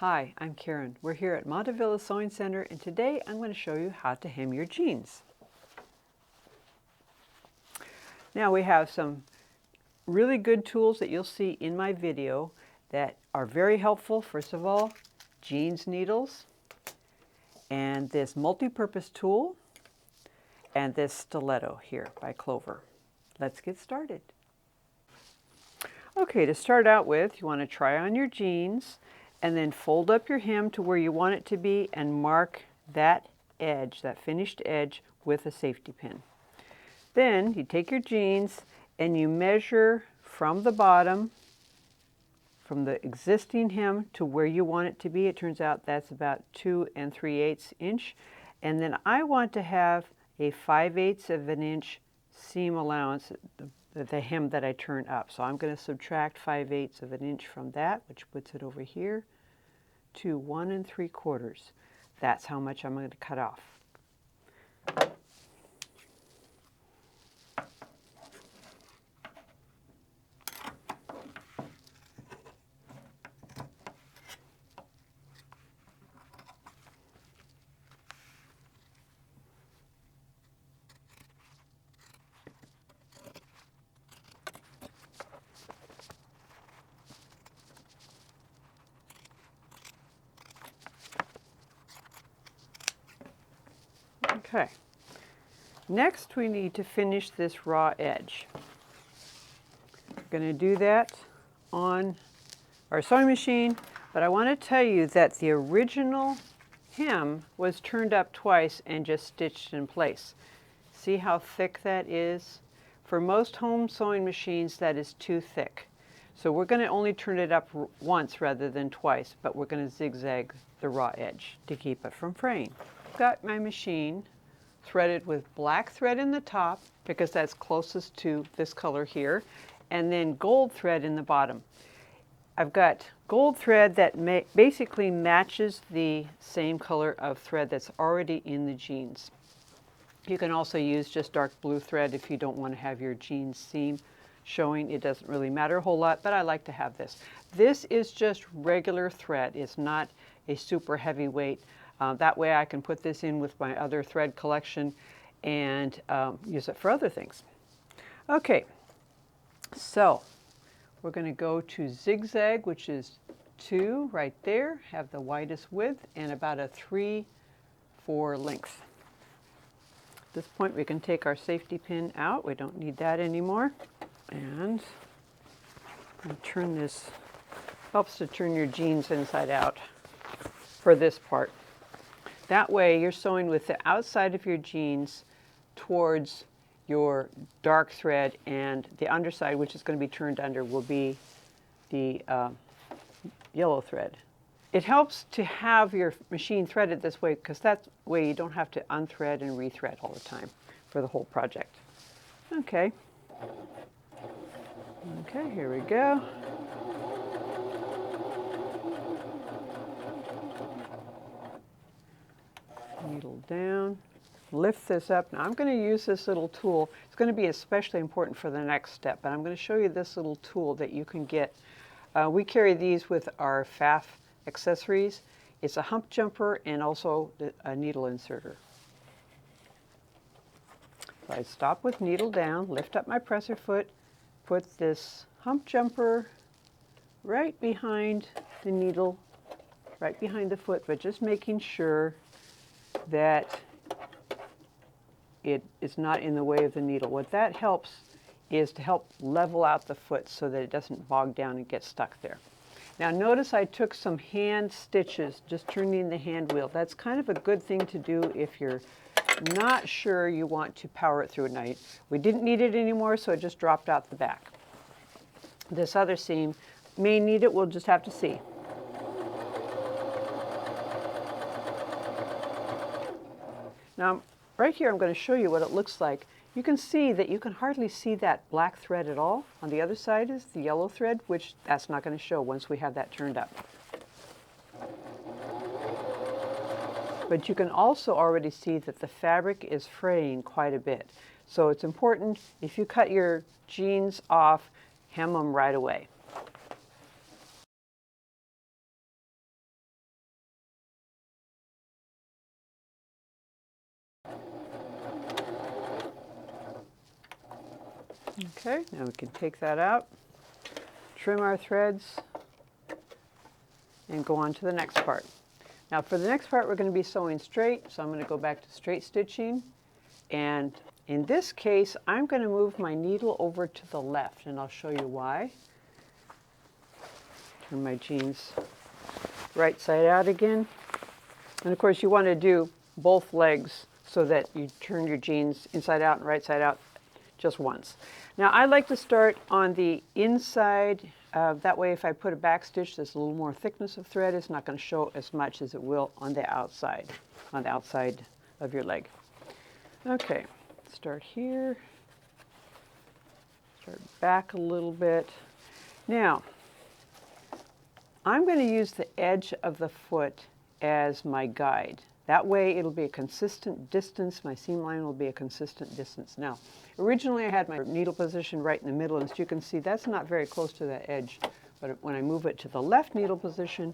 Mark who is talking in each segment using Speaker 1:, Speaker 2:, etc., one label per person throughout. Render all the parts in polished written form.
Speaker 1: Hi, I'm Karen. We're here at Montavilla Sewing Center, and today I'm going to show you how to hem your jeans. Now we have some really good tools that you'll see in my video that are very helpful. First of all, jeans needles, and this multi-purpose tool, and this stiletto here by Clover. Let's get started. Okay, to start out with, you want to try on your jeans and then fold up your hem to where you want it to be and mark that edge, that finished edge, with a safety pin. Then you take your jeans and you measure from the bottom, from the existing hem to where you want it to be. It turns out that's about 2 3/8 inch. And then I want to have a 5/8 of an inch seam allowance, the hem that I turn up. So I'm going to subtract 5/8 of an inch from that, which puts it over here to 1 3/4. That's how much I'm going to cut off. Okay, next we need to finish this raw edge. We're going to do that on our sewing machine, but I want to tell you that the original hem was turned up twice and just stitched in place. See how thick that is? For most home sewing machines, that is too thick. So we're going to only turn it up once rather than twice, but we're going to zigzag the raw edge to keep it from fraying. I've got my machine threaded with black thread in the top because that's closest to this color here, and then gold thread in the bottom. I've got gold thread that basically matches the same color of thread that's already in the jeans. You can also use just dark blue thread if you don't want to have your jeans seam showing. It doesn't really matter a whole lot, but I like to have this. This is just regular thread. It's not a super heavy weight. That way I can put this in with my other thread collection and use it for other things. Okay, so we're going to go to zigzag, which is 2 right there, have the widest width, and about a 3/4 length. At this point we can take our safety pin out. We don't need that anymore. And turn this, helps to turn your jeans inside out for this part. That way you're sewing with the outside of your jeans towards your dark thread, and the underside, which is going to be turned under, will be the yellow thread. It helps to have your machine threaded this way because that way you don't have to unthread and rethread all the time for the whole project. Okay. Okay, here we go. Needle down, lift this up. Now I'm going to use this little tool. It's going to be especially important for the next step, but I'm going to show you this little tool that you can get. We carry these with our FAF accessories. It's a hump jumper and also a needle inserter. So I stop with needle down, lift up my presser foot, put this hump jumper right behind the needle, right behind the foot, but just making sure that it is not in the way of the needle. What that helps is to help level out the foot so that it doesn't bog down and get stuck there. Now notice I took some hand stitches, just turning the hand wheel. That's kind of a good thing to do if you're not sure you want to power it through at night. We didn't need it anymore, so it just dropped out the back. This other seam may need it, we'll just have to see. Now, right here I'm going to show you what it looks like. You can see that you can hardly see that black thread at all. On the other side is the yellow thread, which that's not going to show once we have that turned up. But you can also already see that the fabric is fraying quite a bit. So it's important, if you cut your jeans off, hem them right away. Okay, now we can take that out, trim our threads, and go on to the next part. Now for the next part, we're going to be sewing straight, so I'm going to go back to straight stitching. And in this case, I'm going to move my needle over to the left, and I'll show you why. Turn my jeans right side out again. And of course, you want to do both legs so that you turn your jeans inside out and right side out just once. Now I like to start on the inside. That way if I put a back stitch, there's a little more thickness of thread. It's not going to show as much as it will on the outside of your leg. Okay, start here, start back a little bit. Now, I'm going to use the edge of the foot as my guide. That way it'll be a consistent distance. My seam line will be a consistent distance. Now, originally I had my needle position right in the middle, and as you can see, that's not very close to that edge. But when I move it to the left needle position,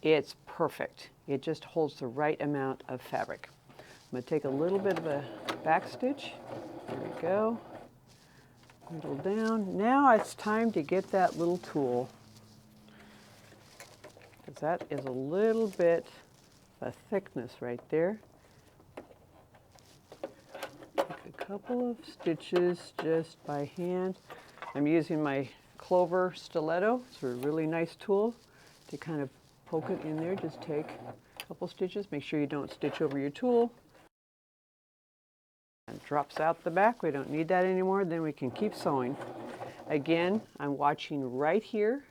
Speaker 1: it's perfect. It just holds the right amount of fabric. I'm going to take a little bit of a back stitch. There we go. Whittle down. Now it's time to get that little tool, because that is a little bit of thickness right there. Take a couple of stitches just by hand. I'm using my Clover stiletto. It's a really nice tool to kind of poke it in there. Just take a couple stitches. Make sure you don't stitch over your tool. And drops out the back. We don't need that anymore. Then we can keep sewing. Again, I'm watching right here.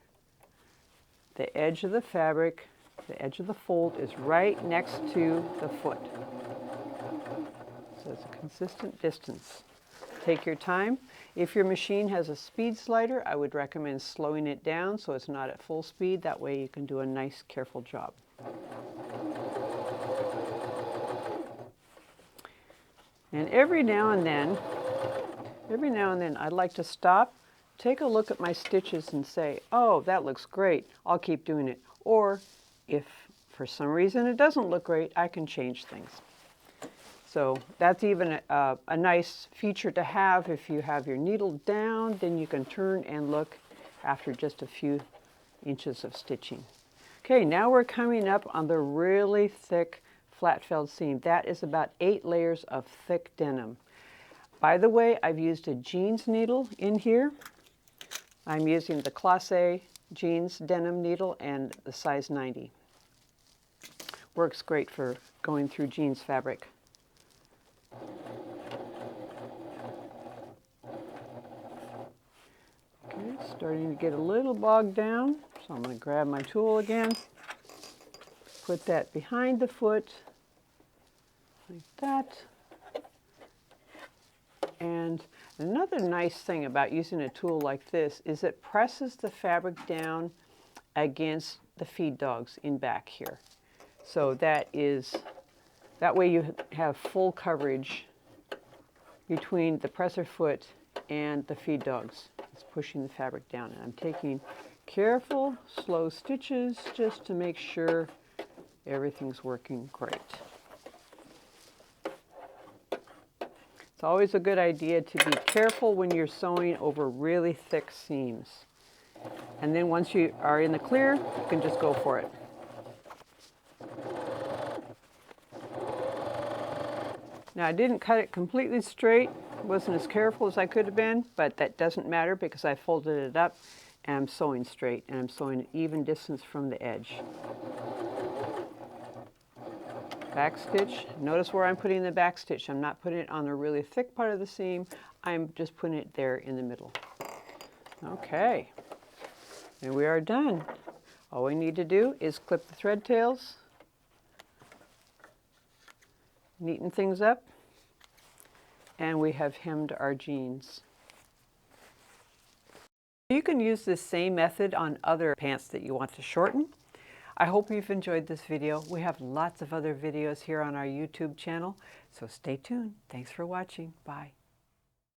Speaker 1: The edge of the fabric, the edge of the fold is right next to the foot. So it's a consistent distance. Take your time. If your machine has a speed slider, I would recommend slowing it down so it's not at full speed. That way you can do a nice, careful job. And every now and then, I'd like to stop, take a look at my stitches and say, oh, that looks great, I'll keep doing it. Or if for some reason it doesn't look great, I can change things. So that's even a nice feature to have. If you have your needle down, then you can turn and look after just a few inches of stitching. Okay, now we're coming up on the really thick flat felled seam. That is about 8 layers of thick denim. By the way, I've used a jeans needle in here. I'm using the Class A jeans denim needle and the size 90. Works great for going through jeans fabric. Okay, starting to get a little bogged down, so I'm going to grab my tool again, put that behind the foot, like that. And another nice thing about using a tool like this is it presses the fabric down against the feed dogs in back here. So that way you have full coverage between the presser foot and the feed dogs. It's pushing the fabric down. And I'm taking careful, slow stitches just to make sure everything's working great. It's always a good idea to be careful when you're sewing over really thick seams. And then once you are in the clear, you can just go for it. Now I didn't cut it completely straight, wasn't as careful as I could have been, but that doesn't matter because I folded it up and I'm sewing straight and I'm sewing an even distance from the edge. Back stitch. Notice where I'm putting the back stitch. I'm not putting it on the really thick part of the seam. I'm just putting it there in the middle. Okay, and we are done. All we need to do is clip the thread tails, neaten things up, and we have hemmed our jeans. You can use this same method on other pants that you want to shorten. I hope you've enjoyed this video. We have lots of other videos here on our YouTube channel, so stay tuned. Thanks for watching. Bye.